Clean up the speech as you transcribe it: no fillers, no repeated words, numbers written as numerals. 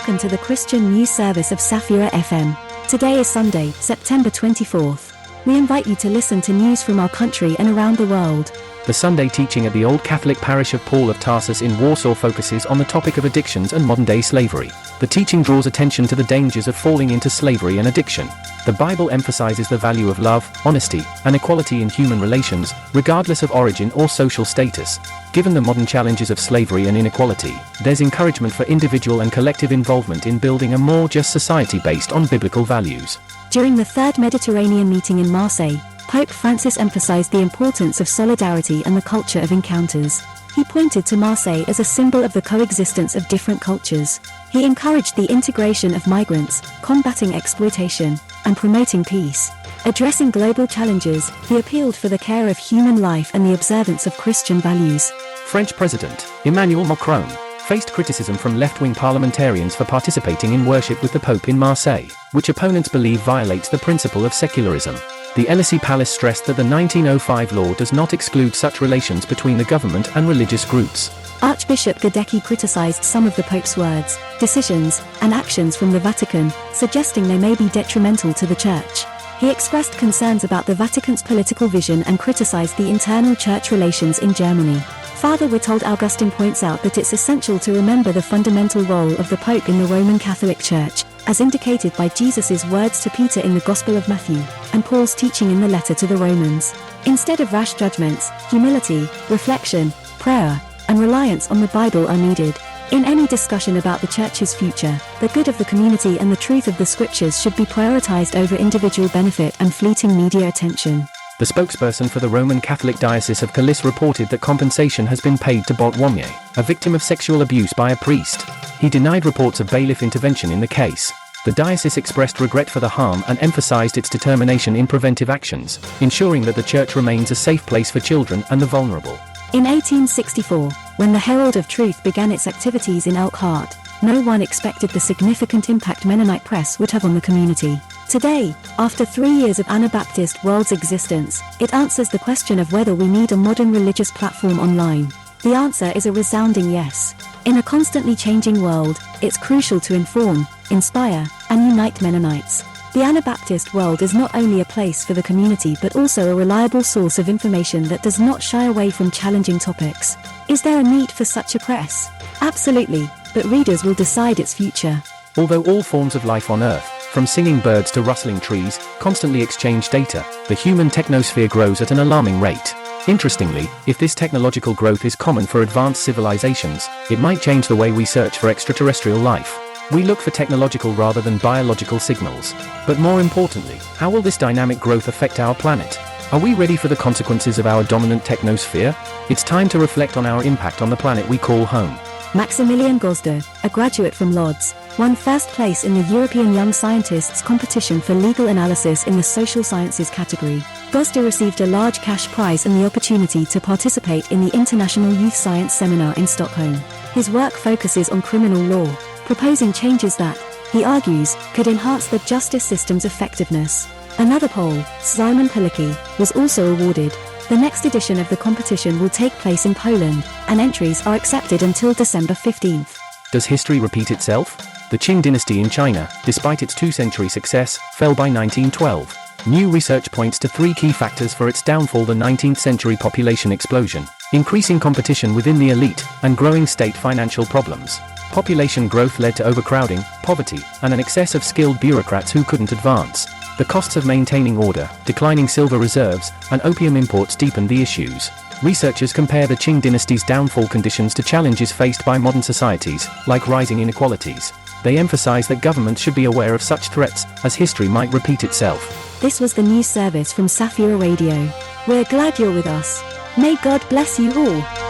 welcome to the Christian News Service of Safira FM. Today is Sunday, September 24th. We invite you to listen to news from our country and around the world. The Sunday teaching at the Old Catholic Parish of Paul of Tarsus in Warsaw focuses on the topic of addictions and modern-day slavery. The teaching draws attention to the dangers of falling into slavery and addiction. The Bible emphasizes the value of love, honesty, and equality in human relations, regardless of origin or social status. Given the modern challenges of slavery and inequality, there's encouragement for individual and collective involvement in building a more just society based on biblical values. During the Third Mediterranean meeting in Marseille, Pope Francis emphasized the importance of solidarity and the culture of encounters. He pointed to Marseille as a symbol of the coexistence of different cultures. He encouraged the integration of migrants, combating exploitation, and promoting peace. Addressing global challenges, he appealed for the care of human life and the observance of Christian values. French President Emmanuel Macron faced criticism from left-wing parliamentarians for participating in worship with the Pope in Marseille, which opponents believe violates the principle of secularism. The Élysée Palace stressed that the 1905 law does not exclude such relations between the government and religious groups. Archbishop Gadecki criticized some of the Pope's words, decisions, and actions from the Vatican, suggesting they may be detrimental to the Church. He expressed concerns about the Vatican's political vision and criticized the internal church relations in Germany. Father Witold Augustin points out that it's essential to remember the fundamental role of the Pope in the Roman Catholic Church, as indicated by Jesus' words to Peter in the Gospel of Matthew, and Paul's teaching in the letter to the Romans. Instead of rash judgments, humility, reflection, prayer, and reliance on the Bible are needed. In any discussion about the Church's future, the good of the community and the truth of the Scriptures should be prioritized over individual benefit and fleeting media attention. The spokesperson for the Roman Catholic Diocese of Calais reported that compensation has been paid to Bartłomiej, a victim of sexual abuse by a priest. He denied reports of bailiff intervention in the case. The diocese expressed regret for the harm and emphasized its determination in preventive actions, ensuring that the church remains a safe place for children and the vulnerable. In 1864, when the Herald of Truth began its activities in Elkhart, no one expected the significant impact Mennonite Press would have on the community. Today, after 3 years of Anabaptist World's existence, it answers the question of whether we need a modern religious platform online. The answer is a resounding yes. In a constantly changing world, it's crucial to inform, inspire, and unite Mennonites. The Anabaptist World is not only a place for the community but also a reliable source of information that does not shy away from challenging topics. Is there a need for such a press? Absolutely, but readers will decide its future. Although all forms of life on Earth, from singing birds to rustling trees, constantly exchange data, the human technosphere grows at an alarming rate. Interestingly, if this technological growth is common for advanced civilizations, it might change the way we search for extraterrestrial life. We look for technological rather than biological signals. But more importantly, how will this dynamic growth affect our planet? Are we ready for the consequences of our dominant technosphere? It's time to reflect on our impact on the planet we call home. Maximilian Gosda, a graduate from Lodz, won first place in the European Young Scientists competition for legal analysis in the social sciences category. Gosda received a large cash prize and the opportunity to participate in the International Youth Science Seminar in Stockholm. His work focuses on criminal law, proposing changes that, he argues, could enhance the justice system's effectiveness. Another Pole, Szymon Pilecki, was also awarded. The next edition of the competition will take place in Poland, and entries are accepted until December 15th. Does history repeat itself? The Qing dynasty in China, despite its two-century success, fell by 1912. New research points to 3 key factors for its downfall: the 19th century population explosion, increasing competition within the elite, and growing state financial problems. Population growth led to overcrowding, poverty, and an excess of skilled bureaucrats who couldn't advance. The costs of maintaining order, declining silver reserves, and opium imports deepened the issues. Researchers compare the Qing dynasty's downfall conditions to challenges faced by modern societies, like rising inequalities. They emphasize that governments should be aware of such threats, as history might repeat itself. This was the news service from Safira Radio. We're glad you're with us. May God bless you all.